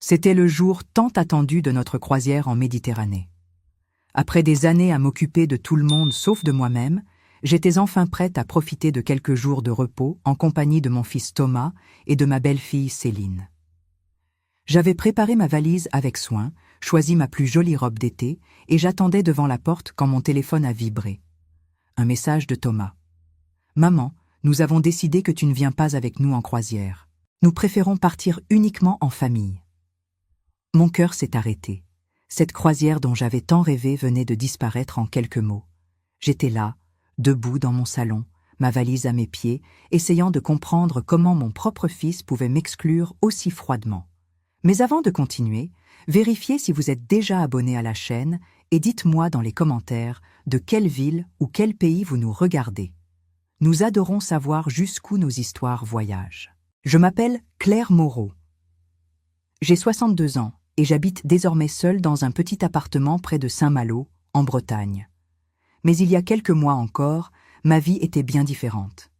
C'était le jour tant attendu de notre croisière en Méditerranée. Après des années à m'occuper de tout le monde sauf de moi-même, j'étais enfin prête à profiter de quelques jours de repos en compagnie de mon fils Thomas et de ma belle-fille Céline. J'avais préparé ma valise avec soin, choisi ma plus jolie robe d'été et j'attendais devant la porte quand mon téléphone a vibré. Un message de Thomas. « Maman, nous avons décidé que tu ne viens pas avec nous en croisière. Nous préférons partir uniquement en famille. » Mon cœur s'est arrêté. Cette croisière dont j'avais tant rêvé venait de disparaître en quelques mots. J'étais là, debout dans mon salon, ma valise à mes pieds, essayant de comprendre comment mon propre fils pouvait m'exclure aussi froidement. Mais avant de continuer, vérifiez si vous êtes déjà abonné à la chaîne et dites-moi dans les commentaires de quelle ville ou quel pays vous nous regardez. Nous adorons savoir jusqu'où nos histoires voyagent. Je m'appelle Claire Moreau. J'ai 62 ans et j'habite désormais seule dans un petit appartement près de Saint-Malo, en Bretagne. Mais il y a quelques mois encore, ma vie était bien différente.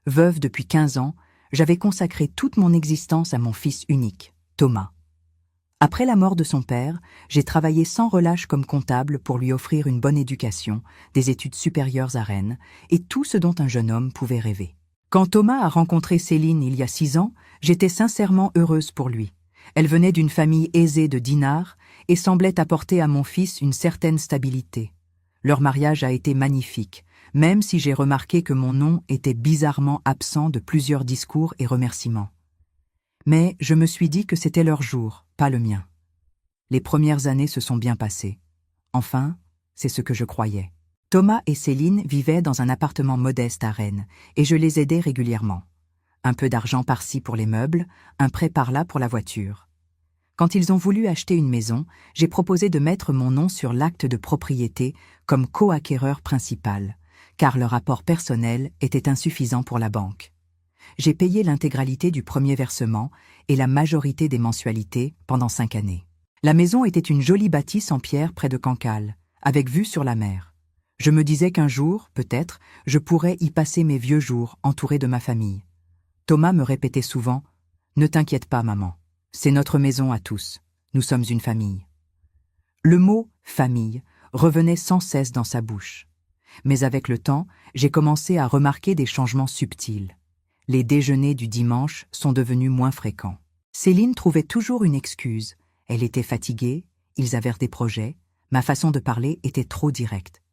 Veuve depuis 15 ans, j'avais consacré toute mon existence à mon fils unique, Thomas. Après la mort de son père, j'ai travaillé sans relâche comme comptable pour lui offrir une bonne éducation, des études supérieures à Rennes et tout ce dont un jeune homme pouvait rêver. Quand Thomas a rencontré Céline il y a 6 ans, j'étais sincèrement heureuse pour lui. Elle venait d'une famille aisée de Dinard et semblait apporter à mon fils une certaine stabilité. Leur mariage a été magnifique, même si j'ai remarqué que mon nom était bizarrement absent de plusieurs discours et remerciements. Mais je me suis dit que c'était leur jour, pas le mien. Les premières années se sont bien passées. Enfin, c'est ce que je croyais. Thomas et Céline vivaient dans un appartement modeste à Rennes, et je les aidais régulièrement. Un peu d'argent par-ci pour les meubles, un prêt par-là pour la voiture. Quand ils ont voulu acheter une maison, j'ai proposé de mettre mon nom sur l'acte de propriété comme co-acquéreur principal, car leur apport personnel était insuffisant pour la banque. J'ai payé l'intégralité du premier versement et la majorité des mensualités pendant 5 années. La maison était une jolie bâtisse en pierre près de Cancale, avec vue sur la mer. Je me disais qu'un jour, peut-être, je pourrais y passer mes vieux jours entouré de ma famille. Thomas me répétait souvent « Ne t'inquiète pas, maman, c'est notre maison à tous, nous sommes une famille. » Le mot « famille » revenait sans cesse dans sa bouche. Mais avec le temps, j'ai commencé à remarquer des changements subtils. Les déjeuners du dimanche sont devenus moins fréquents. Céline trouvait toujours une excuse. Elle était fatiguée, ils avaient des projets, ma façon de parler était trop directe.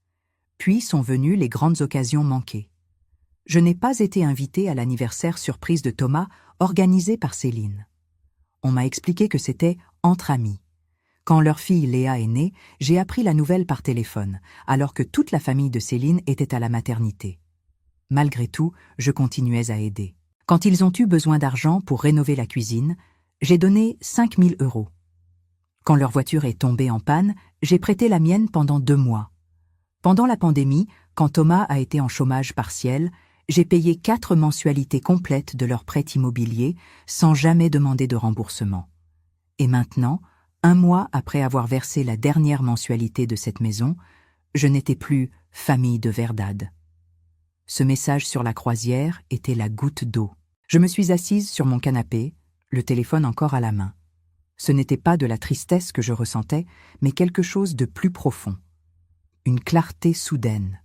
Puis sont venues les grandes occasions manquées. Je n'ai pas été invitée à l'anniversaire surprise de Thomas organisé par Céline. On m'a expliqué que c'était entre amis. Quand leur fille Léa est née, j'ai appris la nouvelle par téléphone, alors que toute la famille de Céline était à la maternité. Malgré tout, je continuais à aider. Quand ils ont eu besoin d'argent pour rénover la cuisine, j'ai donné 5 000 €. Quand leur voiture est tombée en panne, j'ai prêté la mienne pendant 2 mois. Pendant la pandémie, quand Thomas a été en chômage partiel, j'ai payé 4 mensualités complètes de leur prêt immobilier sans jamais demander de remboursement. Et maintenant, 1 mois après avoir versé la dernière mensualité de cette maison, je n'étais plus famille de Verdade. Ce message sur la croisière était la goutte d'eau. Je me suis assise sur mon canapé, le téléphone encore à la main. Ce n'était pas de la tristesse que je ressentais, mais quelque chose de plus profond. Une clarté soudaine.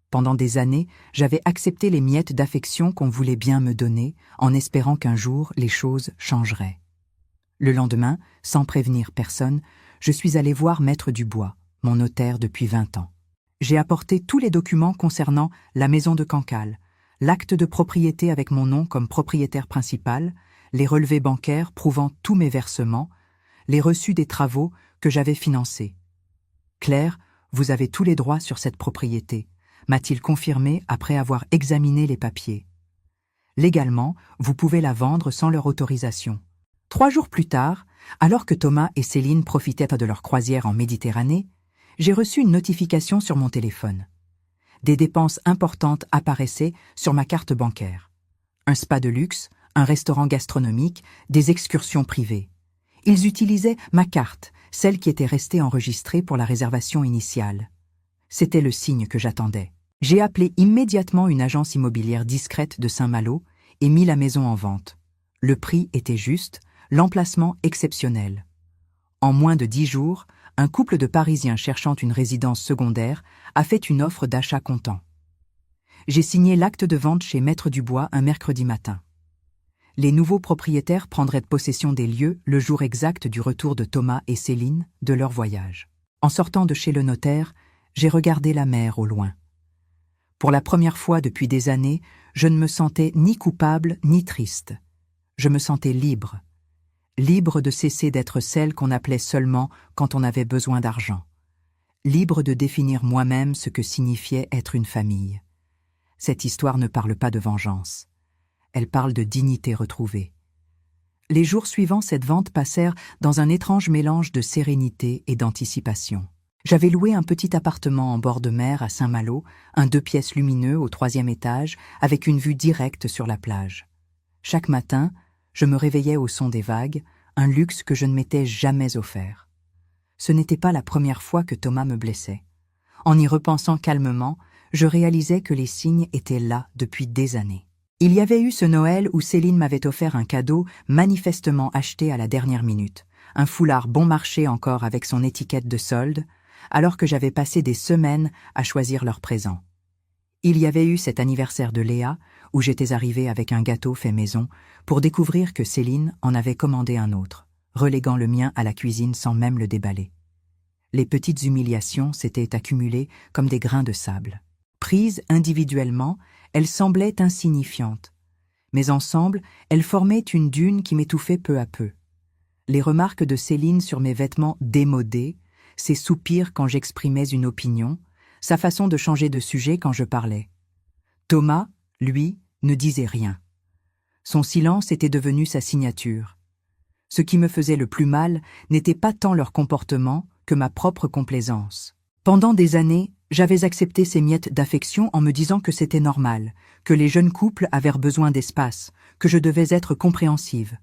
Pendant des années, j'avais accepté les miettes d'affection qu'on voulait bien me donner, en espérant qu'un jour les choses changeraient. Le lendemain, sans prévenir personne, je suis allée voir Maître Dubois, mon notaire depuis 20 ans. J'ai apporté tous les documents concernant la maison de Cancale, l'acte de propriété avec mon nom comme propriétaire principal, les relevés bancaires prouvant tous mes versements, les reçus des travaux que j'avais financés. « Claire, vous avez tous les droits sur cette propriété », m'a-t-il confirmé après avoir examiné les papiers. « Légalement, vous pouvez la vendre sans leur autorisation. » 3 jours plus tard, alors que Thomas et Céline profitaient de leur croisière en Méditerranée, j'ai reçu une notification sur mon téléphone. Des dépenses importantes apparaissaient sur ma carte bancaire. Un spa de luxe, un restaurant gastronomique, des excursions privées. Ils utilisaient ma carte, celle qui était restée enregistrée pour la réservation initiale. C'était le signe que j'attendais. J'ai appelé immédiatement une agence immobilière discrète de Saint-Malo et mis la maison en vente. Le prix était juste, l'emplacement exceptionnel. En moins de 10 jours, un couple de Parisiens cherchant une résidence secondaire a fait une offre d'achat comptant. J'ai signé l'acte de vente chez Maître Dubois un mercredi matin. Les nouveaux propriétaires prendraient possession des lieux le jour exact du retour de Thomas et Céline de leur voyage. En sortant de chez le notaire, j'ai regardé la mer au loin. Pour la première fois depuis des années, je ne me sentais ni coupable ni triste. Je me sentais libre. Libre de cesser d'être celle qu'on appelait seulement quand on avait besoin d'argent. Libre de définir moi-même ce que signifiait être une famille. Cette histoire ne parle pas de vengeance. Elle parle de dignité retrouvée. Les jours suivants cette vente passèrent dans un étrange mélange de sérénité et d'anticipation. J'avais loué un petit appartement en bord de mer à Saint-Malo, un 2 pièces lumineux au 3e étage, avec une vue directe sur la plage. Chaque matin, je me réveillais au son des vagues, un luxe que je ne m'étais jamais offert. Ce n'était pas la première fois que Thomas me blessait. En y repensant calmement, je réalisais que les signes étaient là depuis des années. Il y avait eu ce Noël où Céline m'avait offert un cadeau manifestement acheté à la dernière minute, un foulard bon marché encore avec son étiquette de solde, alors que j'avais passé des semaines à choisir leur présent. Il y avait eu cet anniversaire de Léa, où j'étais arrivée avec un gâteau fait maison, pour découvrir que Céline en avait commandé un autre, reléguant le mien à la cuisine sans même le déballer. Les petites humiliations s'étaient accumulées comme des grains de sable. Prises individuellement, elles semblaient insignifiantes. Mais ensemble, elles formaient une dune qui m'étouffait peu à peu. Les remarques de Céline sur mes vêtements démodés, ses soupirs quand j'exprimais une opinion, sa façon de changer de sujet quand je parlais. Thomas, lui, ne disait rien. Son silence était devenu sa signature. Ce qui me faisait le plus mal n'était pas tant leur comportement que ma propre complaisance. Pendant des années, j'avais accepté ces miettes d'affection en me disant que c'était normal, que les jeunes couples avaient besoin d'espace, que je devais être compréhensive.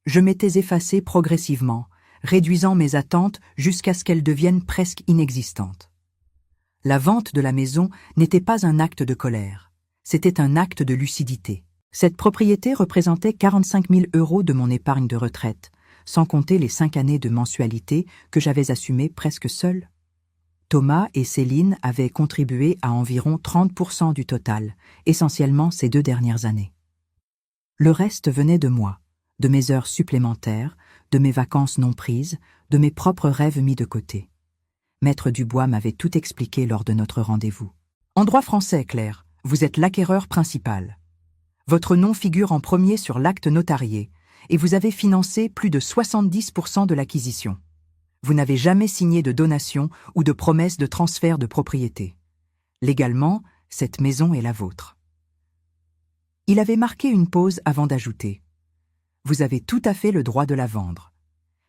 Je m'étais effacée progressivement, réduisant mes attentes jusqu'à ce qu'elles deviennent presque inexistantes. La vente de la maison n'était pas un acte de colère, c'était un acte de lucidité. Cette propriété représentait 45 000 € de mon épargne de retraite, sans compter les 5 années de mensualité que j'avais assumées presque seule. Thomas et Céline avaient contribué à environ 30% du total, essentiellement ces 2 dernières années. Le reste venait de moi, de mes heures supplémentaires, de mes vacances non prises, de mes propres rêves mis de côté. Maître Dubois m'avait tout expliqué lors de notre rendez-vous. En droit français, Claire, vous êtes l'acquéreur principal. Votre nom figure en premier sur l'acte notarié, et vous avez financé plus de 70% de l'acquisition. Vous n'avez jamais signé de donation ou de promesse de transfert de propriété. Légalement, cette maison est la vôtre. Il avait marqué une pause avant d'ajouter. Vous avez tout à fait le droit de la vendre.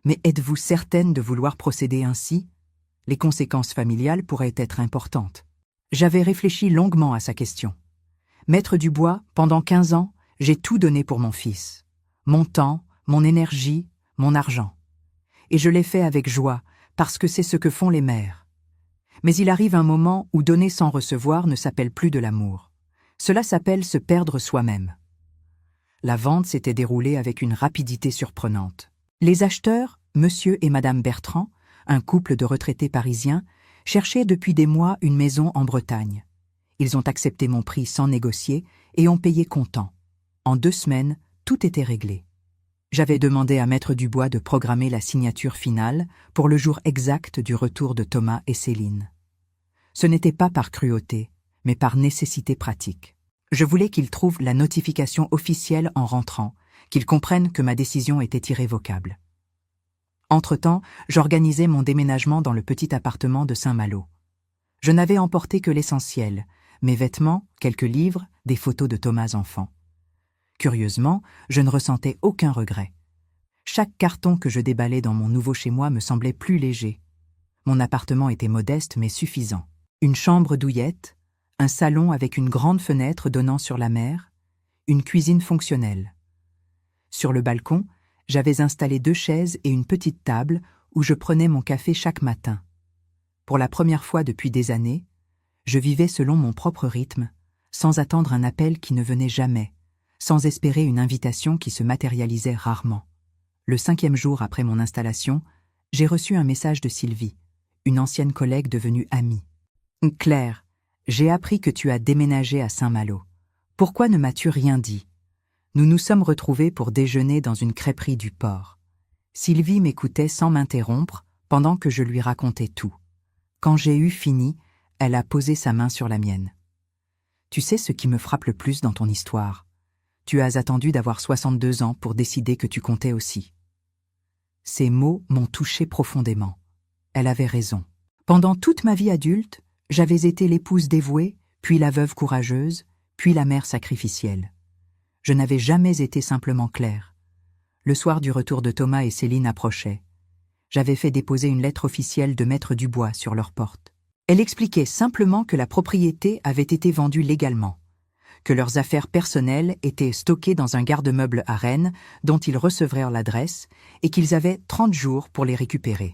Mais êtes-vous certaine de vouloir procéder ainsi ? Les conséquences familiales pourraient être importantes. J'avais réfléchi longuement à sa question. Maître Dubois, pendant 15 ans, j'ai tout donné pour mon fils. Mon temps, mon énergie, mon argent. Et je l'ai fait avec joie, parce que c'est ce que font les mères. Mais il arrive un moment où donner sans recevoir ne s'appelle plus de l'amour. Cela s'appelle se perdre soi-même. La vente s'était déroulée avec une rapidité surprenante. Les acheteurs, monsieur et madame Bertrand, un couple de retraités parisiens, cherchaient depuis des mois une maison en Bretagne. Ils ont accepté mon prix sans négocier et ont payé comptant. En 2 semaines, tout était réglé. J'avais demandé à Maître Dubois de programmer la signature finale pour le jour exact du retour de Thomas et Céline. Ce n'était pas par cruauté, mais par nécessité pratique. Je voulais qu'ils trouvent la notification officielle en rentrant, qu'ils comprennent que ma décision était irrévocable. Entre-temps, j'organisais mon déménagement dans le petit appartement de Saint-Malo. Je n'avais emporté que l'essentiel, mes vêtements, quelques livres, des photos de Thomas enfant. Curieusement, je ne ressentais aucun regret. Chaque carton que je déballais dans mon nouveau chez-moi me semblait plus léger. Mon appartement était modeste mais suffisant. Une chambre douillette, un salon avec une grande fenêtre donnant sur la mer, une cuisine fonctionnelle. Sur le balcon, j'avais installé 2 chaises et une petite table où je prenais mon café chaque matin. Pour la première fois depuis des années, je vivais selon mon propre rythme, sans attendre un appel qui ne venait jamais, sans espérer une invitation qui se matérialisait rarement. Le 5e jour après mon installation, j'ai reçu un message de Sylvie, une ancienne collègue devenue amie. « Claire, j'ai appris que tu as déménagé à Saint-Malo. Pourquoi ne m'as-tu rien dit ? Nous nous sommes retrouvés pour déjeuner dans une crêperie du port. Sylvie m'écoutait sans m'interrompre pendant que je lui racontais tout. Quand j'ai eu fini, elle a posé sa main sur la mienne. Tu sais ce qui me frappe le plus dans ton histoire ? Tu as attendu d'avoir 62 ans pour décider que tu comptais aussi. » Ces mots m'ont touché profondément. Elle avait raison. Pendant toute ma vie adulte, j'avais été l'épouse dévouée, puis la veuve courageuse, puis la mère sacrificielle. Je n'avais jamais été simplement Claire. Le soir du retour de Thomas et Céline approchait. J'avais fait déposer une lettre officielle de Maître Dubois sur leur porte. Elle expliquait simplement que la propriété avait été vendue légalement, que leurs affaires personnelles étaient stockées dans un garde-meuble à Rennes dont ils recevraient l'adresse et qu'ils avaient 30 jours pour les récupérer.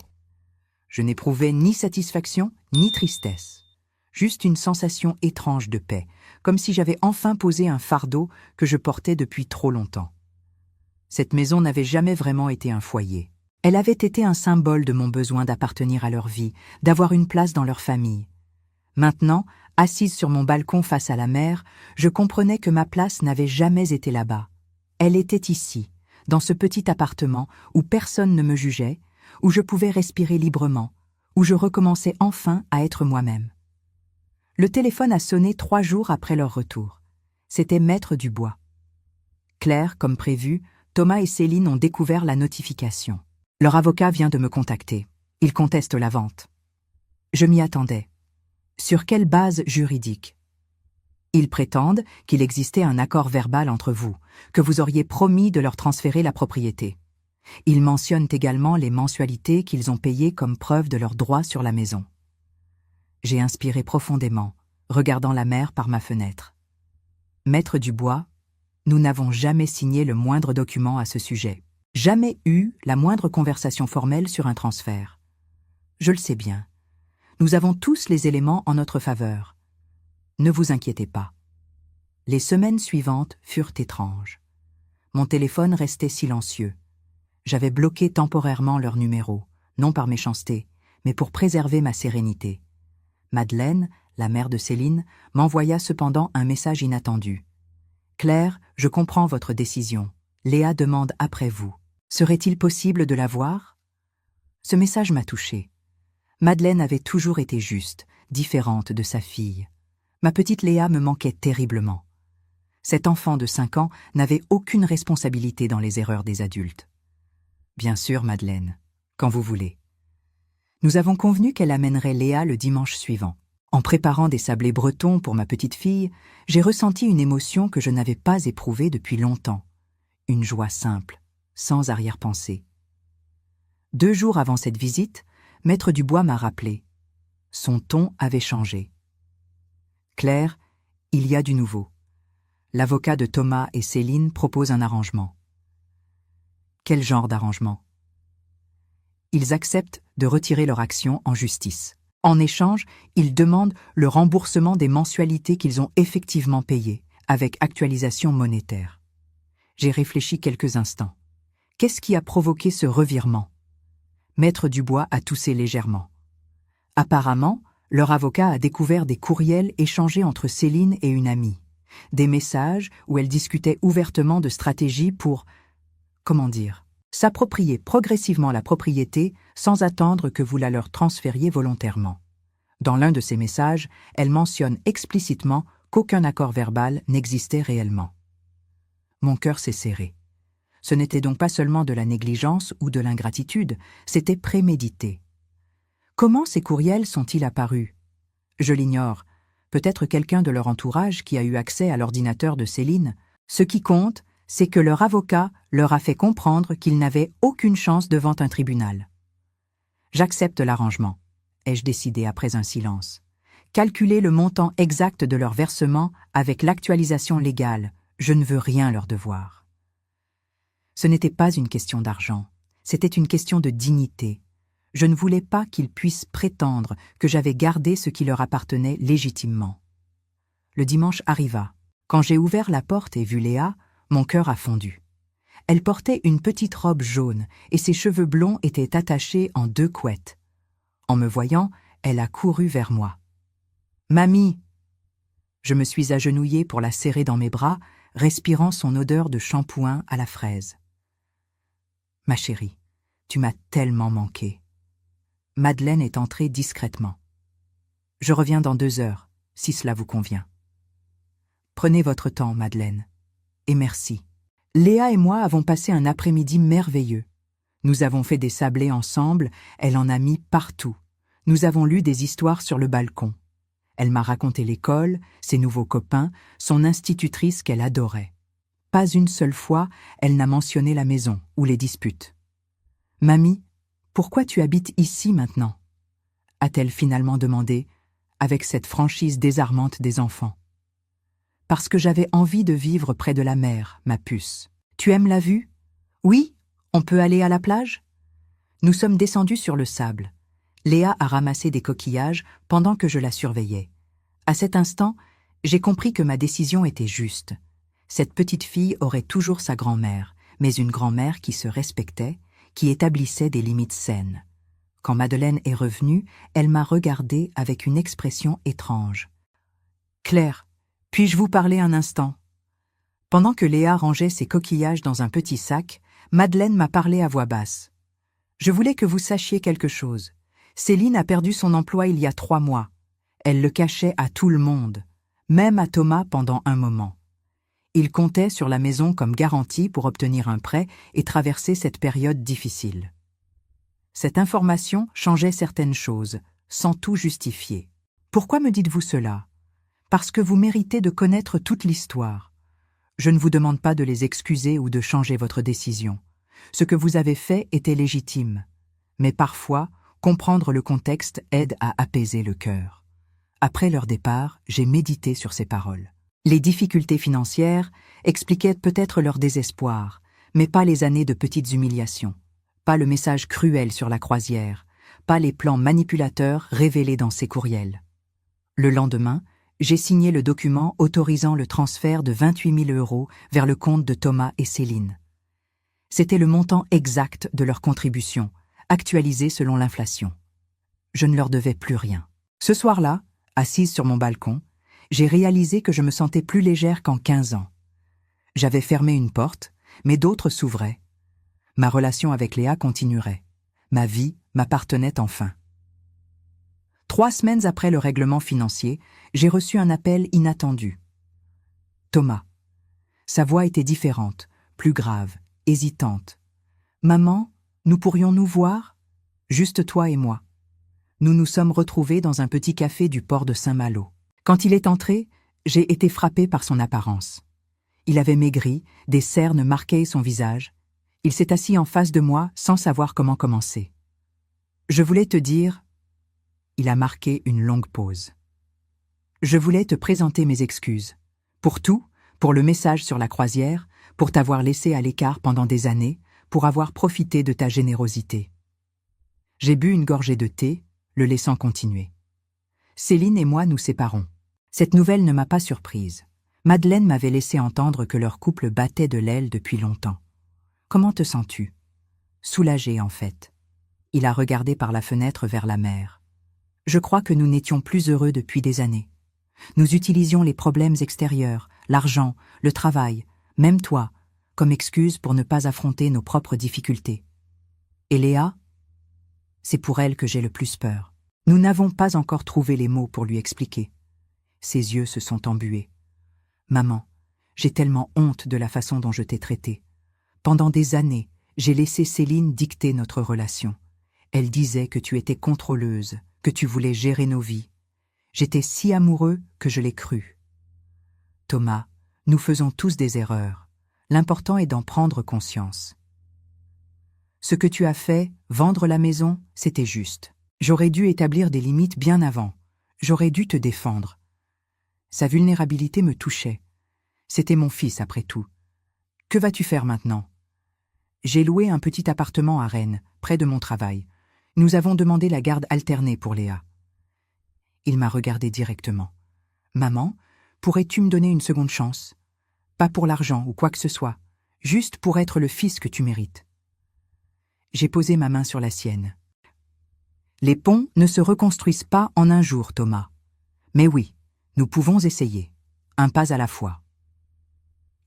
Je n'éprouvais ni satisfaction ni tristesse, juste une sensation étrange de paix, comme si j'avais enfin posé un fardeau que je portais depuis trop longtemps. Cette maison n'avait jamais vraiment été un foyer. Elle avait été un symbole de mon besoin d'appartenir à leur vie, d'avoir une place dans leur famille. Maintenant, assise sur mon balcon face à la mer, je comprenais que ma place n'avait jamais été là-bas. Elle était ici, dans ce petit appartement où personne ne me jugeait, où je pouvais respirer librement, où je recommençais enfin à être moi-même. Le téléphone a sonné 3 jours après leur retour. C'était Maître Dubois. Claire, comme prévu, Thomas et Céline ont découvert la notification. Leur avocat vient de me contacter. Il conteste la vente. Je m'y attendais. Sur quelle base juridique ? Ils prétendent qu'il existait un accord verbal entre vous, que vous auriez promis de leur transférer la propriété. Ils mentionnent également les mensualités qu'ils ont payées comme preuve de leur droit sur la maison. J'ai inspiré profondément, regardant la mer par ma fenêtre. Maître Dubois, nous n'avons jamais signé le moindre document à ce sujet. Jamais eu la moindre conversation formelle sur un transfert. Je le sais bien. Nous avons tous les éléments en notre faveur. Ne vous inquiétez pas. Les semaines suivantes furent étranges. Mon téléphone restait silencieux. J'avais bloqué temporairement leur numéro, non par méchanceté, mais pour préserver ma sérénité. Madeleine, la mère de Céline, m'envoya cependant un message inattendu. « Claire, je comprends votre décision. Léa demande après vous. Serait-il possible de la voir ?» Ce message m'a touchée. Madeleine avait toujours été juste, différente de sa fille. Ma petite Léa me manquait terriblement. Cet enfant de 5 ans n'avait aucune responsabilité dans les erreurs des adultes. Bien sûr, Madeleine, quand vous voulez. Nous avons convenu qu'elle amènerait Léa le dimanche suivant. En préparant des sablés bretons pour ma petite fille, j'ai ressenti une émotion que je n'avais pas éprouvée depuis longtemps. Une joie simple, sans arrière-pensée. 2 jours avant cette visite, Maître Dubois m'a rappelé. Son ton avait changé. « Claire, il y a du nouveau. L'avocat de Thomas et Céline propose un arrangement. » Quel genre d'arrangement ? Ils acceptent de retirer leur action en justice. En échange, ils demandent le remboursement des mensualités qu'ils ont effectivement payées, avec actualisation monétaire. J'ai réfléchi quelques instants. Qu'est-ce qui a provoqué ce revirement ? Maître Dubois a toussé légèrement. Apparemment, leur avocat a découvert des courriels échangés entre Céline et une amie. Des messages où elle discutait ouvertement de stratégies pour, s'approprier progressivement la propriété sans attendre que vous la leur transfériez volontairement. Dans l'un de ces messages, elle mentionne explicitement qu'aucun accord verbal n'existait réellement. Mon cœur s'est serré. Ce n'était donc pas seulement de la négligence ou de l'ingratitude, c'était prémédité. Comment ces courriels sont-ils apparus ? Je l'ignore. Peut-être quelqu'un de leur entourage qui a eu accès à l'ordinateur de Céline. Ce qui compte, c'est que leur avocat leur a fait comprendre qu'ils n'avaient aucune chance devant un tribunal. J'accepte l'arrangement, ai-je décidé après un silence. Calculer le montant exact de leur versement avec l'actualisation légale, je ne veux rien leur devoir. Ce n'était pas une question d'argent, c'était une question de dignité. Je ne voulais pas qu'ils puissent prétendre que j'avais gardé ce qui leur appartenait légitimement. Le dimanche arriva. Quand j'ai ouvert la porte et vu Léa, mon cœur a fondu. Elle portait une petite robe jaune et ses cheveux blonds étaient attachés en 2 couettes. En me voyant, elle a couru vers moi. « Mamie !» Je me suis agenouillée pour la serrer dans mes bras, respirant son odeur de shampoing à la fraise. « Ma chérie, tu m'as tellement manqué. » Madeleine est entrée discrètement. « Je reviens dans 2 heures, si cela vous convient. » Prenez votre temps, Madeleine. Et merci. Léa et moi avons passé un après-midi merveilleux. Nous avons fait des sablés ensemble, elle en a mis partout. Nous avons lu des histoires sur le balcon. Elle m'a raconté l'école, ses nouveaux copains, son institutrice qu'elle adorait. Pas une seule fois, elle n'a mentionné la maison ou les disputes. « Mamie, pourquoi tu habites ici maintenant ?» a-t-elle finalement demandé, avec cette franchise désarmante des enfants. « Parce que j'avais envie de vivre près de la mer, ma puce. Tu aimes la vue ? Oui, on peut aller à la plage ? » Nous sommes descendus sur le sable. Léa a ramassé des coquillages pendant que je la surveillais. À cet instant, j'ai compris que ma décision était juste. Cette petite fille aurait toujours sa grand-mère, mais une grand-mère qui se respectait, qui établissait des limites saines. Quand Madeleine est revenue, elle m'a regardée avec une expression étrange. « Claire, puis-je vous parler un instant ?» Pendant que Léa rangeait ses coquillages dans un petit sac, Madeleine m'a parlé à voix basse. « Je voulais que vous sachiez quelque chose. Céline a perdu son emploi il y a 3 mois. Elle le cachait à tout le monde, même à Thomas pendant un moment. Il comptait sur la maison comme garantie pour obtenir un prêt et traverser cette période difficile. Cette information changeait certaines choses, sans tout justifier. Pourquoi me dites-vous cela ? Parce que vous méritez de connaître toute l'histoire. Je ne vous demande pas de les excuser ou de changer votre décision. Ce que vous avez fait était légitime. Mais parfois, comprendre le contexte aide à apaiser le cœur. Après leur départ, j'ai médité sur ces paroles. Les difficultés financières expliquaient peut-être leur désespoir, mais pas les années de petites humiliations, pas le message cruel sur la croisière, pas les plans manipulateurs révélés dans ces courriels. Le lendemain, j'ai signé le document autorisant le transfert de 28 000 € vers le compte de Thomas et Céline. C'était le montant exact de leur contribution, actualisé selon l'inflation. Je ne leur devais plus rien. Ce soir-là, assise sur mon balcon, j'ai réalisé que je me sentais plus légère qu'en 15 ans. J'avais fermé une porte, mais d'autres s'ouvraient. Ma relation avec Léa continuerait. Ma vie m'appartenait enfin. 3 semaines après le règlement financier, j'ai reçu un appel inattendu. Thomas. Sa voix était différente, plus grave, hésitante. « Maman, nous pourrions nous voir ? Juste toi et moi. » Nous nous sommes retrouvés dans un petit café du port de Saint-Malo. Quand il est entré, j'ai été frappée par son apparence. Il avait maigri, des cernes marquaient son visage. Il s'est assis en face de moi sans savoir comment commencer. « Je voulais te dire… » Il a marqué une longue pause. « Je voulais te présenter mes excuses. Pour tout, pour le message sur la croisière, pour t'avoir laissé à l'écart pendant des années, pour avoir profité de ta générosité. » J'ai bu une gorgée de thé, le laissant continuer. Céline et moi nous séparons. Cette nouvelle ne m'a pas surprise. Madeleine m'avait laissé entendre que leur couple battait de l'aile depuis longtemps. « Comment te sens-tu » ? Soulagée en fait. Il a regardé par la fenêtre vers la mer. Je crois que nous n'étions plus heureux depuis des années. Nous utilisions les problèmes extérieurs, l'argent, le travail, même toi, comme excuse pour ne pas affronter nos propres difficultés. Et Léa ? C'est pour elle que j'ai le plus peur. Nous n'avons pas encore trouvé les mots pour lui expliquer. Ses yeux se sont embués. « Maman, j'ai tellement honte de la façon dont je t'ai traitée. Pendant des années, j'ai laissé Céline dicter notre relation. Elle disait que tu étais contrôleuse, que tu voulais gérer nos vies. J'étais si amoureux que je l'ai cru. Thomas, nous faisons tous des erreurs. L'important est d'en prendre conscience. Ce que tu as fait, vendre la maison, c'était juste. J'aurais dû établir des limites bien avant. J'aurais dû te défendre. Sa vulnérabilité me touchait. C'était mon fils après tout. Que vas-tu faire maintenant ? J'ai loué un petit appartement à Rennes, près de mon travail. Nous avons demandé la garde alternée pour Léa. Il m'a regardé directement. « Maman, pourrais-tu me donner une seconde chance ? Pas pour l'argent ou quoi que ce soit. juste pour être le fils que tu mérites. J'ai posé ma main sur la sienne. Les ponts ne se reconstruisent pas en un jour, Thomas. Mais oui, nous pouvons essayer, un pas à la fois.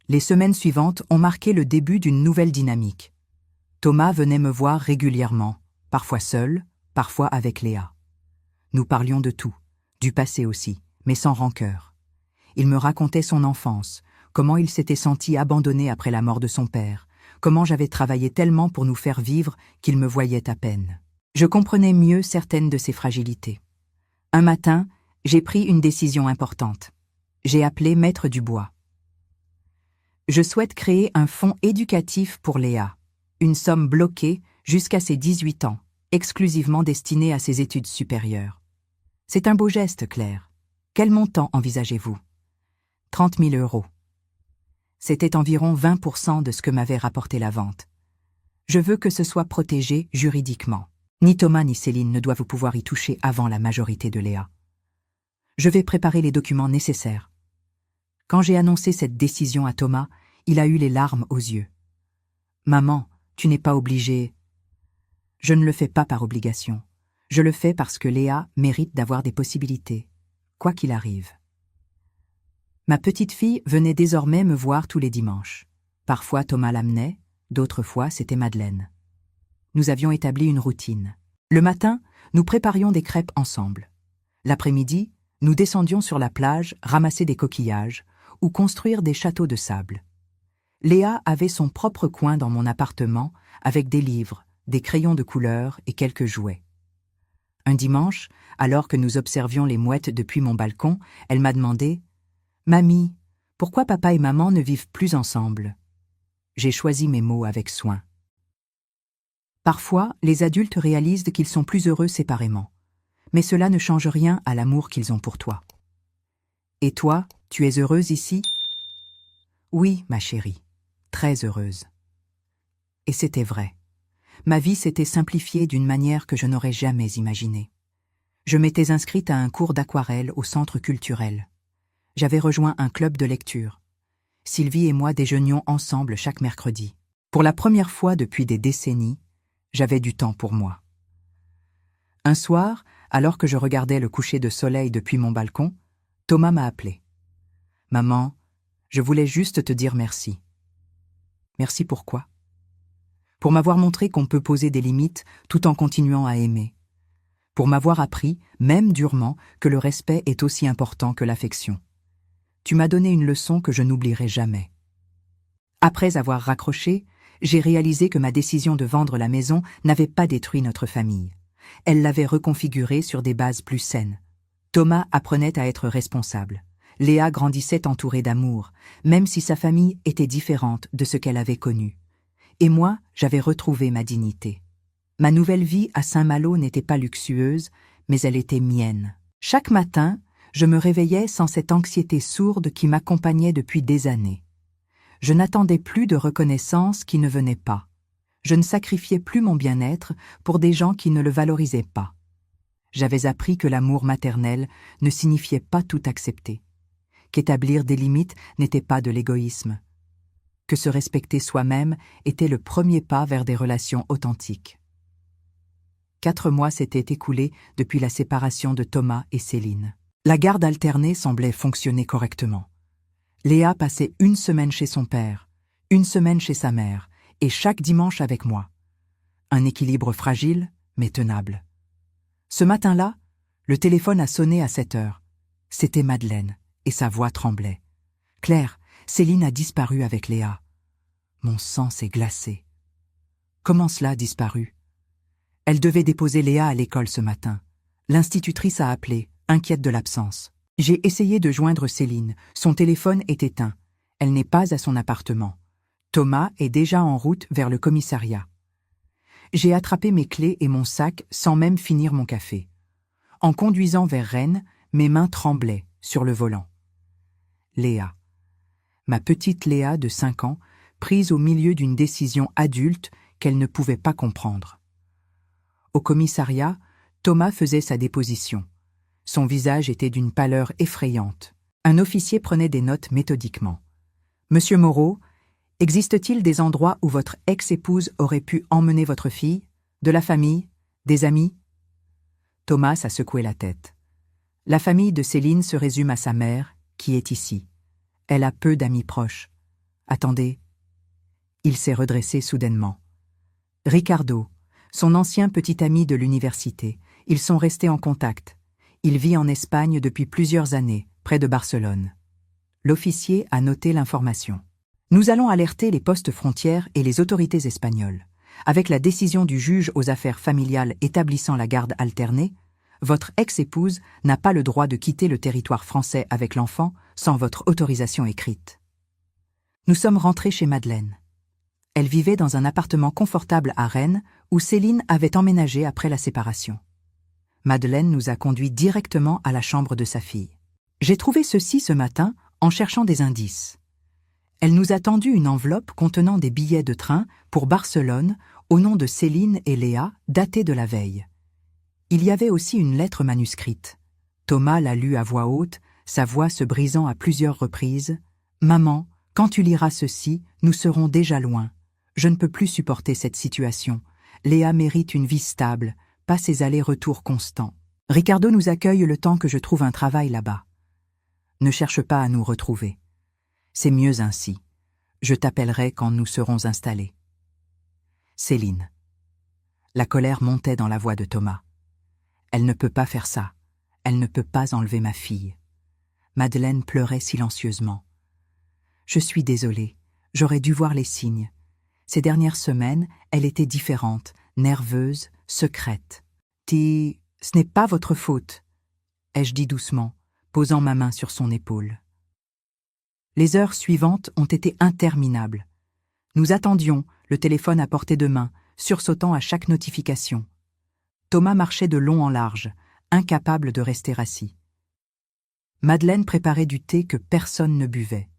Les semaines suivantes ont marqué le début d'une nouvelle dynamique. Thomas venait me voir régulièrement, parfois seul, parfois avec Léa. Nous parlions de tout, du passé aussi, mais sans rancœur. Il me racontait son enfance, comment il s'était senti abandonné après la mort de son père, comment j'avais travaillé tellement pour nous faire vivre qu'il me voyait à peine. Je comprenais mieux certaines de ses fragilités. Un matin, j'ai pris une décision importante. J'ai appelé Maître Dubois. Je souhaite créer un fonds éducatif pour Léa, une somme bloquée jusqu'à ses 18 ans, exclusivement destinée à ses études supérieures. C'est un beau geste, Claire. Quel montant envisagez-vous ? 30 000 €. C'était environ 20% de ce que m'avait rapporté la vente. Je veux que ce soit protégé juridiquement. Ni Thomas ni Céline ne doivent pouvoir y toucher avant la majorité de Léa. Je vais préparer les documents nécessaires. Quand j'ai annoncé cette décision à Thomas, il a eu les larmes aux yeux. « Maman, tu n'es pas obligée. » Je ne le fais pas par obligation. Je le fais parce que Léa mérite d'avoir des possibilités, quoi qu'il arrive. Ma petite fille venait désormais me voir tous les dimanches. Parfois Thomas l'amenait, d'autres fois c'était Madeleine. Nous avions établi une routine. Le matin, nous préparions des crêpes ensemble. L'après-midi, nous descendions sur la plage ramasser des coquillages ou construire des châteaux de sable. Léa avait son propre coin dans mon appartement avec des livres, des crayons de couleur et quelques jouets. Un dimanche, alors que nous observions les mouettes depuis mon balcon, elle m'a demandé « Mamie, pourquoi papa et maman ne vivent plus ensemble ?» J'ai choisi mes mots avec soin. Parfois, les adultes réalisent qu'ils sont plus heureux séparément, mais cela ne change rien à l'amour qu'ils ont pour toi. « Et toi, tu es heureuse ici ?» « Oui, ma chérie, très heureuse. » Et c'était vrai. Ma vie s'était simplifiée d'une manière que je n'aurais jamais imaginée. Je m'étais inscrite à un cours d'aquarelle au centre culturel. J'avais rejoint un club de lecture. Sylvie et moi déjeunions ensemble chaque mercredi. Pour la première fois depuis des décennies, j'avais du temps pour moi. Un soir, alors que je regardais le coucher de soleil depuis mon balcon, Thomas m'a appelé. « Maman, je voulais juste te dire merci. » « Merci pourquoi ? » Pour m'avoir montré qu'on peut poser des limites tout en continuant à aimer. Pour m'avoir appris, même durement, que le respect est aussi important que l'affection. Tu m'as donné une leçon que je n'oublierai jamais. Après avoir raccroché, j'ai réalisé que ma décision de vendre la maison n'avait pas détruit notre famille. Elle l'avait reconfigurée sur des bases plus saines. Thomas apprenait à être responsable. Léa grandissait entourée d'amour, même si sa famille était différente de ce qu'elle avait connu. Et moi, j'avais retrouvé ma dignité. Ma nouvelle vie à Saint-Malo n'était pas luxueuse, mais elle était mienne. Chaque matin, je me réveillais sans cette anxiété sourde qui m'accompagnait depuis des années. Je n'attendais plus de reconnaissance qui ne venait pas. Je ne sacrifiais plus mon bien-être pour des gens qui ne le valorisaient pas. J'avais appris que l'amour maternel ne signifiait pas tout accepter, qu'établir des limites n'était pas de l'égoïsme, que se respecter soi-même était le premier pas vers des relations authentiques. 4 mois s'étaient écoulés depuis la séparation de Thomas et Céline. La garde alternée semblait fonctionner correctement. Léa passait 1 semaine chez son père, 1 semaine chez sa mère, et chaque dimanche avec moi. Un équilibre fragile, mais tenable. Ce matin-là, le téléphone a sonné à 7 heures. C'était Madeleine, et sa voix tremblait. « Claire, Céline a disparu avec Léa. » Mon sang s'est glacé. Comment cela, disparu ? Elle devait déposer Léa à l'école ce matin. L'institutrice a appelé, inquiète de l'absence. J'ai essayé de joindre Céline. Son téléphone est éteint. Elle n'est pas à son appartement. Thomas est déjà en route vers le commissariat. J'ai attrapé mes clés et mon sac sans même finir mon café. En conduisant vers Rennes, mes mains tremblaient sur le volant. Léa. Ma petite Léa de 5 ans, prise au milieu d'une décision adulte qu'elle ne pouvait pas comprendre. Au commissariat, Thomas faisait sa déposition. Son visage était d'une pâleur effrayante. Un officier prenait des notes méthodiquement. « Monsieur Moreau, Existe-t-il des endroits où votre ex-épouse aurait pu emmener votre fille? De la famille? Des amis? Thomas a secoué la tête. La famille de Céline se résume à sa mère, qui est ici. Elle a peu d'amis proches. Attendez. Il s'est redressé soudainement. Ricardo, son ancien petit ami de l'université, ils sont restés en contact. Il vit en Espagne depuis plusieurs années, près de Barcelone. L'officier a noté l'information. Nous allons alerter les postes frontières et les autorités espagnoles. Avec la décision du juge aux affaires familiales établissant la garde alternée, votre ex-épouse n'a pas le droit de quitter le territoire français avec l'enfant sans votre autorisation écrite. Nous sommes rentrés chez Madeleine. Elle vivait dans un appartement confortable à Rennes où Céline avait emménagé après la séparation. Madeleine nous a conduits directement à la chambre de sa fille. J'ai trouvé ceci ce matin en cherchant des indices. Elle nous a tendu une enveloppe contenant des billets de train pour Barcelone au nom de Céline et Léa, datés de la veille. Il y avait aussi une lettre manuscrite. Thomas l'a lue à voix haute, sa voix se brisant à plusieurs reprises. « Maman, quand tu liras ceci, nous serons déjà loin. Je ne peux plus supporter cette situation. Léa mérite une vie stable, pas ces allers-retours constants. Ricardo nous accueille le temps que je trouve un travail là-bas. Ne cherche pas à nous retrouver. C'est mieux ainsi. Je t'appellerai quand nous serons installés. » Céline. La colère montait dans la voix de Thomas. Elle ne peut pas faire ça. Elle ne peut pas enlever ma fille. Madeleine pleurait silencieusement. Je suis désolée. J'aurais dû voir les signes. Ces dernières semaines, elle était différente, nerveuse, secrète. Ce n'est pas votre faute, ai-je dit doucement, posant ma main sur son épaule. Les heures suivantes ont été interminables. Nous attendions, le téléphone à portée de main, sursautant à chaque notification. Thomas marchait de long en large, incapable de rester assis. Madeleine préparait du thé que personne ne buvait.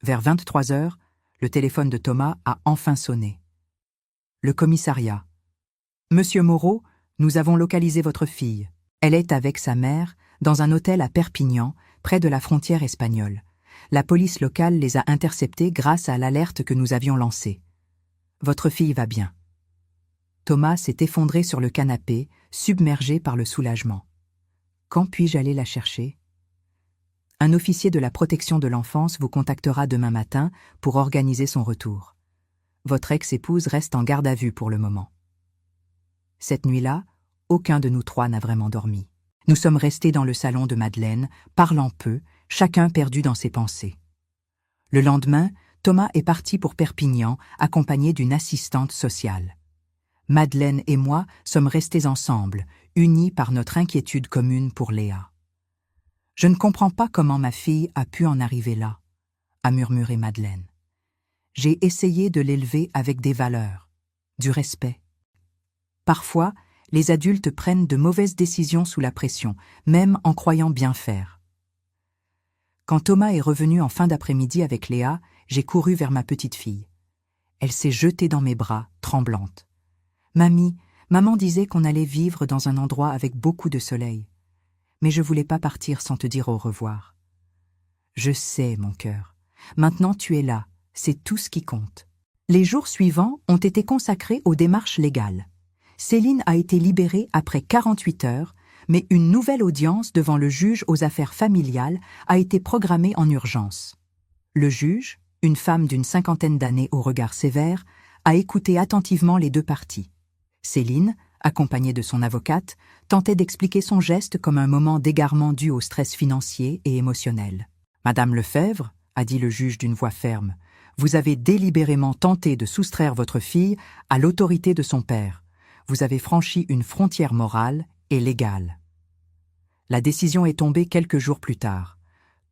Vers 23 heures, le téléphone de Thomas a enfin sonné. Le commissariat. « Monsieur Moreau, nous avons localisé votre fille. Elle est avec sa mère dans un hôtel à Perpignan, près de la frontière espagnole. La police locale les a interceptés grâce à l'alerte que nous avions lancée. Votre fille va bien. » Thomas s'est effondré sur le canapé, submergé par le soulagement. « Quand puis-je aller la chercher ?» Un officier de la protection de l'enfance vous contactera demain matin pour organiser son retour. Votre ex-épouse reste en garde à vue pour le moment. Cette nuit-là, aucun de nous trois n'a vraiment dormi. Nous sommes restés dans le salon de Madeleine, parlant peu, chacun perdu dans ses pensées. Le lendemain, Thomas est parti pour Perpignan, accompagné d'une assistante sociale. Madeleine et moi sommes restés ensemble, unis par notre inquiétude commune pour Léa. « Je ne comprends pas comment ma fille a pu en arriver là, » a murmuré Madeleine. « J'ai essayé de l'élever avec des valeurs, du respect. Parfois, les adultes prennent de mauvaises décisions sous la pression, même en croyant bien faire. » Quand Thomas est revenu en fin d'après-midi avec Léa, j'ai couru vers ma petite fille. Elle s'est jetée dans mes bras, tremblante. « Mamie, maman disait qu'on allait vivre dans un endroit avec beaucoup de soleil. Mais je voulais pas partir sans te dire au revoir. Je sais, mon cœur. Maintenant tu es là, c'est tout ce qui compte. » Les jours suivants ont été consacrés aux démarches légales. Céline a été libérée après 48 heures, mais une nouvelle audience devant le juge aux affaires familiales a été programmée en urgence. Le juge, une femme d'une 50aine d'années au regard sévère, a écouté attentivement les deux parties. Céline, accompagnée de son avocate, tentait d'expliquer son geste comme un moment d'égarement dû au stress financier et émotionnel. « Madame Lefebvre, » a dit le juge d'une voix ferme, « vous avez délibérément tenté de soustraire votre fille à l'autorité de son père. Vous avez franchi une frontière morale et légale. » La décision est tombée quelques jours plus tard.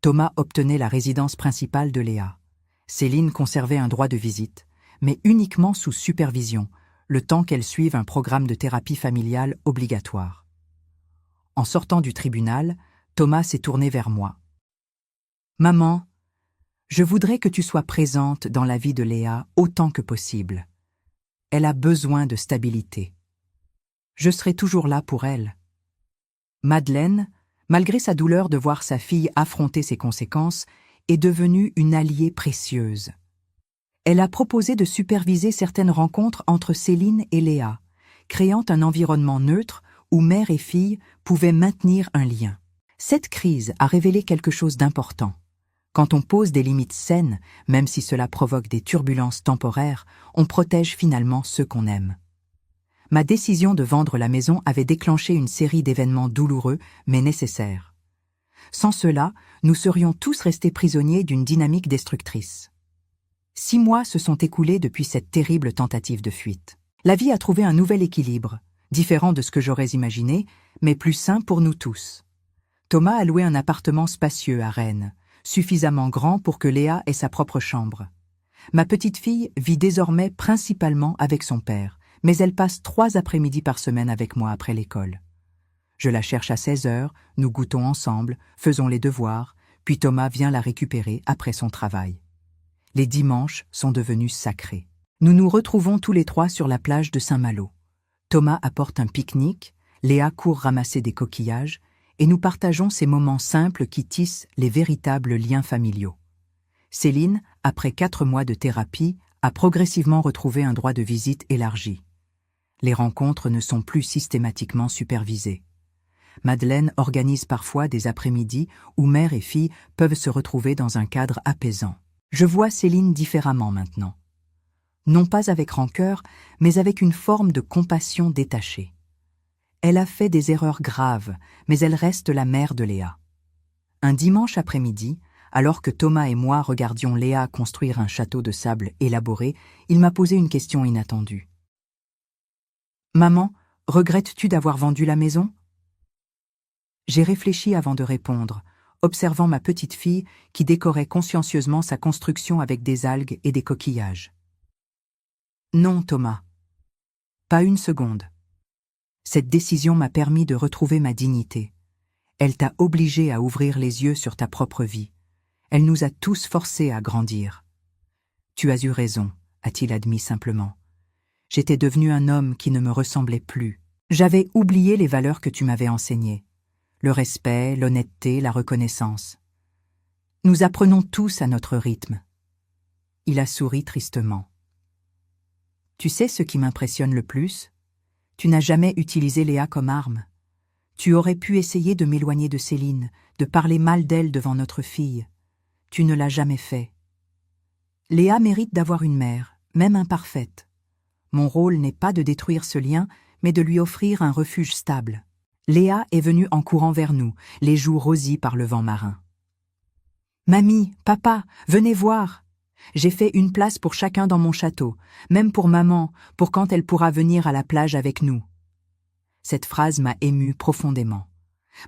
Thomas obtenait la résidence principale de Léa. Céline conservait un droit de visite, mais uniquement sous supervision, le temps qu'elle suive un programme de thérapie familiale obligatoire. En sortant du tribunal, Thomas s'est tourné vers moi. « Maman, je voudrais que tu sois présente dans la vie de Léa autant que possible. Elle a besoin de stabilité. Je serai toujours là pour elle. » Madeleine, malgré sa douleur de voir sa fille affronter ses conséquences, est devenue une alliée précieuse. Elle a proposé de superviser certaines rencontres entre Céline et Léa, créant un environnement neutre où mère et fille pouvaient maintenir un lien. Cette crise a révélé quelque chose d'important. Quand on pose des limites saines, même si cela provoque des turbulences temporaires, on protège finalement ceux qu'on aime. Ma décision de vendre la maison avait déclenché une série d'événements douloureux, mais nécessaires. Sans cela, nous serions tous restés prisonniers d'une dynamique destructrice. 6 mois se sont écoulés depuis cette terrible tentative de fuite. La vie a trouvé un nouvel équilibre, différent de ce que j'aurais imaginé, mais plus sain pour nous tous. Thomas a loué un appartement spacieux à Rennes, suffisamment grand pour que Léa ait sa propre chambre. Ma petite fille vit désormais principalement avec son père, mais elle passe 3 après-midi par semaine avec moi après l'école. Je la cherche à 16 heures, nous goûtons ensemble, faisons les devoirs, puis Thomas vient la récupérer après son travail. Les dimanches sont devenus sacrés. Nous nous retrouvons tous les 3 sur la plage de Saint-Malo. Thomas apporte un pique-nique, Léa court ramasser des coquillages, et nous partageons ces moments simples qui tissent les véritables liens familiaux. Céline, après 4 mois de thérapie, a progressivement retrouvé un droit de visite élargi. Les rencontres ne sont plus systématiquement supervisées. Madeleine organise parfois des après-midi où mère et fille peuvent se retrouver dans un cadre apaisant. Je vois Céline différemment maintenant. Non pas avec rancœur, mais avec une forme de compassion détachée. Elle a fait des erreurs graves, mais elle reste la mère de Léa. Un dimanche après-midi, alors que Thomas et moi regardions Léa construire un château de sable élaboré, il m'a posé une question inattendue. « Maman, regrettes-tu d'avoir vendu la maison ?» J'ai réfléchi avant de répondre, observant ma petite fille qui décorait consciencieusement sa construction avec des algues et des coquillages. « Non, Thomas. Pas une seconde. Cette décision m'a permis de retrouver ma dignité. Elle t'a obligé à ouvrir les yeux sur ta propre vie. Elle nous a tous forcés à grandir. Tu as eu raison, a-t-il admis simplement. J'étais devenu un homme qui ne me ressemblait plus. J'avais oublié les valeurs que tu m'avais enseignées. Le respect, l'honnêteté, la reconnaissance. Nous apprenons tous à notre rythme. Il a souri tristement. Tu sais ce qui m'impressionne le plus ? Tu n'as jamais utilisé Léa comme arme. Tu aurais pu essayer de m'éloigner de Céline, de parler mal d'elle devant notre fille. Tu ne l'as jamais fait. Léa mérite d'avoir une mère, même imparfaite. Mon rôle n'est pas de détruire ce lien, mais de lui offrir un refuge stable. Léa est venue en courant vers nous, les joues rosies par le vent marin. « Mamie, papa, venez voir. J'ai fait une place pour chacun dans mon château, même pour maman, pour quand elle pourra venir à la plage avec nous. » Cette phrase m'a émue profondément.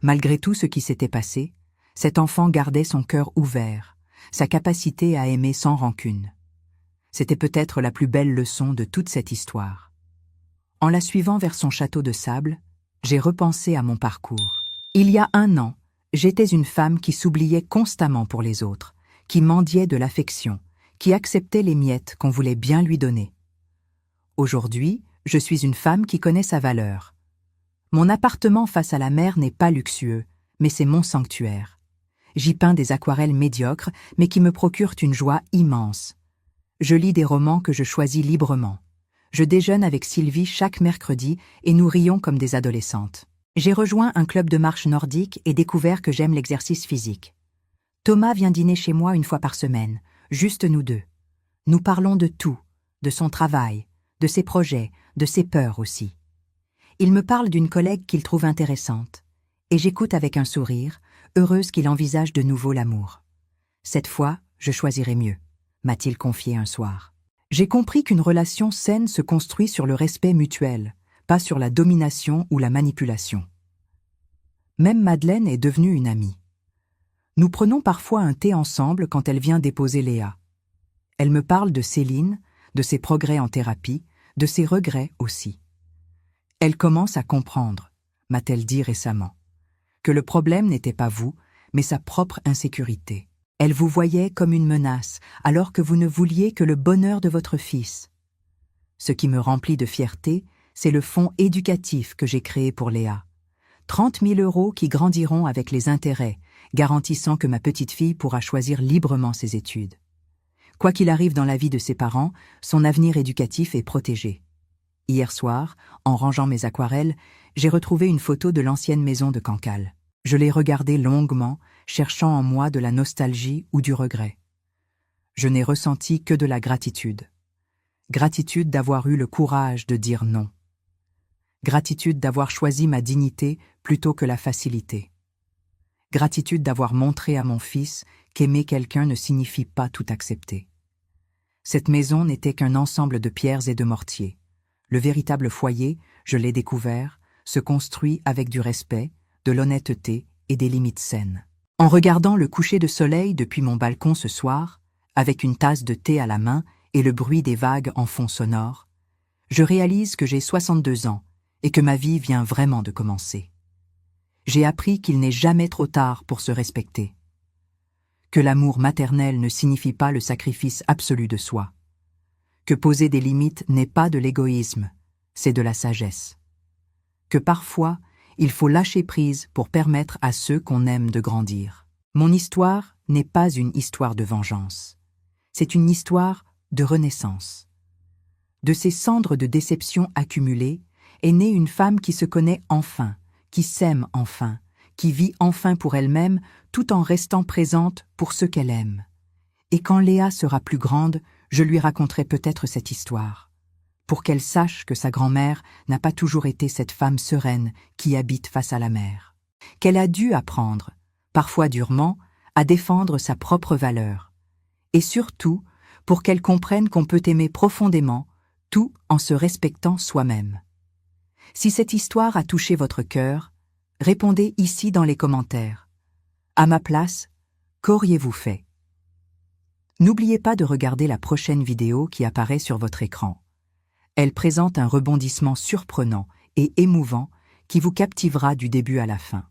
Malgré tout ce qui s'était passé, cet enfant gardait son cœur ouvert, sa capacité à aimer sans rancune. C'était peut-être la plus belle leçon de toute cette histoire. En la suivant vers son château de sable, j'ai repensé à mon parcours. Il y a 1 an, j'étais une femme qui s'oubliait constamment pour les autres, qui mendiait de l'affection, qui acceptait les miettes qu'on voulait bien lui donner. Aujourd'hui, je suis une femme qui connaît sa valeur. Mon appartement face à la mer n'est pas luxueux, mais c'est mon sanctuaire. J'y peins des aquarelles médiocres, mais qui me procurent une joie immense. Je lis des romans que je choisis librement. Je déjeune avec Sylvie chaque mercredi et nous rions comme des adolescentes. J'ai rejoint un club de marche nordique et découvert que j'aime l'exercice physique. Thomas vient dîner chez moi 1 fois par semaine, juste nous 2. Nous parlons de tout, de son travail, de ses projets, de ses peurs aussi. Il me parle d'une collègue qu'il trouve intéressante, et j'écoute avec un sourire, heureuse qu'il envisage de nouveau l'amour. Cette fois, je choisirai mieux, m'a-t-il confié un soir. J'ai compris qu'une relation saine se construit sur le respect mutuel, pas sur la domination ou la manipulation. Même Madeleine est devenue une amie. Nous prenons parfois un thé ensemble quand elle vient déposer Léa. Elle me parle de Céline, de ses progrès en thérapie, de ses regrets aussi. Elle commence à comprendre, m'a-t-elle dit récemment, que le problème n'était pas vous, mais sa propre insécurité. Elle vous voyait comme une menace, alors que vous ne vouliez que le bonheur de votre fils. Ce qui me remplit de fierté, c'est le fonds éducatif que j'ai créé pour Léa. 30 000 € qui grandiront avec les intérêts, garantissant que ma petite fille pourra choisir librement ses études. Quoi qu'il arrive dans la vie de ses parents, son avenir éducatif est protégé. Hier soir, en rangeant mes aquarelles, j'ai retrouvé une photo de l'ancienne maison de Cancale. Je l'ai regardée longuement, cherchant en moi de la nostalgie ou du regret. Je n'ai ressenti que de la gratitude. Gratitude d'avoir eu le courage de dire non. Gratitude d'avoir choisi ma dignité plutôt que la facilité. Gratitude d'avoir montré à mon fils qu'aimer quelqu'un ne signifie pas tout accepter. Cette maison n'était qu'un ensemble de pierres et de mortiers. Le véritable foyer, je l'ai découvert, se construit avec du respect, de l'honnêteté et des limites saines. En regardant le coucher de soleil depuis mon balcon ce soir, avec une tasse de thé à la main et le bruit des vagues en fond sonore, je réalise que j'ai 62 ans et que ma vie vient vraiment de commencer. J'ai appris qu'il n'est jamais trop tard pour se respecter. Que l'amour maternel ne signifie pas le sacrifice absolu de soi. Que poser des limites n'est pas de l'égoïsme, c'est de la sagesse. Que parfois, il faut lâcher prise pour permettre à ceux qu'on aime de grandir. Mon histoire n'est pas une histoire de vengeance. C'est une histoire de renaissance. De ces cendres de déception accumulées est née une femme qui se connaît enfin, qui s'aime enfin, qui vit enfin pour elle-même tout en restant présente pour ceux qu'elle aime. Et quand Léa sera plus grande, je lui raconterai peut-être cette histoire, pour qu'elle sache que sa grand-mère n'a pas toujours été cette femme sereine qui habite face à la mer, qu'elle a dû apprendre, parfois durement, à défendre sa propre valeur, et surtout pour qu'elle comprenne qu'on peut aimer profondément, tout en se respectant soi-même. Si cette histoire a touché votre cœur, répondez ici dans les commentaires. À ma place, qu'auriez-vous fait? N'oubliez pas de regarder la prochaine vidéo qui apparaît sur votre écran. Elle présente un rebondissement surprenant et émouvant qui vous captivera du début à la fin.